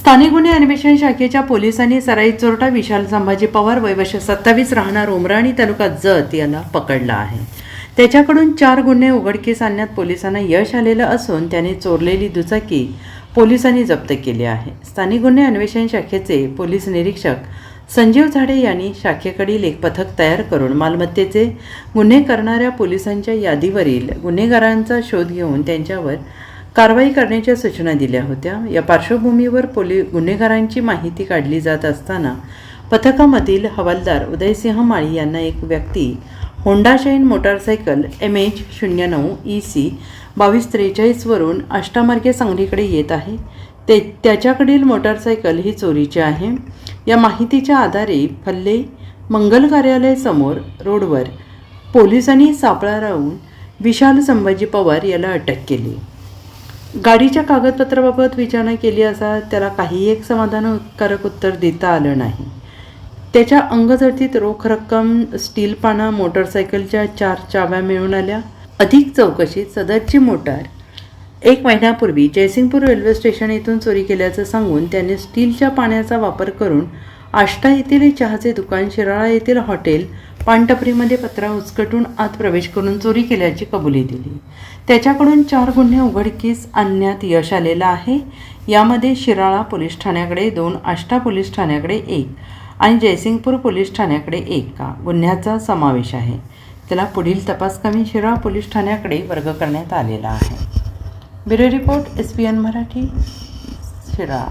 स्थानिक गुन्हे अन्वेषण शाखेच्या पोलिसांनी सराईत चोरटा विशाल संभाजी पवार वय वर्ष 27 राहणार उमराणी तालुका जत याला पकडला आहे। त्याच्याकडून 4 गुन्हे उघडकीस आणण्यात पोलिसांना यश आलेलं असून त्याने चोरलेली दुचाकी पोलिसांनी जप्त केली आहे। स्थानिक गुन्हे अन्वेषण शाखेचे पोलीस निरीक्षक संजीव झाडे यांनी शाखेकडील एक पथक तयार करून मालमत्तेचे गुन्हे करणाऱ्या पोलिसांच्या यादीवरील गुन्हेगारांचा शोध घेऊन त्यांच्यावर कारवाई करण्याच्या सूचना दिल्या होत्या। या पार्श्वभूमीवर गुन्हेगारांची माहिती काढली जात असताना पथकामधील हवालदार उदयसिंह माळी यांना एक व्यक्ती Honda shine motorcycle MH09 EC 2243 वरून अष्टामार्गे सांगलीकडे येत आहे। त्याच्याकडील मोटारसायकल ही चोरीची आहे। या माहितीच्या आधारे फल्ले मंगल कार्यालय समोर रोडवर पोलिसांनी सापळा लावून विशाल संभाजी पवार याला अटक केली। गाडीच्या कागदपत्राबाबत विचारणा केली असता त्याला काही एक समाधानकारक उत्तर देता आलं नाही। त्याच्या अंगझडतीत रोख रक्कम, स्टील पाना, मोटरसायकलच्या 4 चाव्या मिळून आल्या। अधिक चौकशीत सदरची मोटार 1 महिन्यापूर्वी जयसिंगपूर रेल्वे स्टेशन येथून चोरी केल्याचं सांगून त्याने स्टीलच्या पाण्याचा वापर करून आष्टा येथील चहाचे दुकान, शिराळा येथील हॉटेल, पानटपरीमध्ये पत्रा उचकटून आत प्रवेश करून चोरी केल्याची कबुली दिली। त्याच्याकडून 4 गुन्हे उघडकीस आणण्यात यश आलेलं आहे। यामध्ये शिराळा पोलीस ठाण्याकडे 2, आष्टा पोलीस ठाण्याकडे 1 आणि जयसिंगपूर पोलीस ठाण्याकडे 1 गुन्ह्याचा समावेश आहे। त्याला पुढील तपासकामी शिराळा पोलीस ठाण्याकडे वर्ग करण्यात आलेला आहे। Bureau report SPN Marathi, Shirala.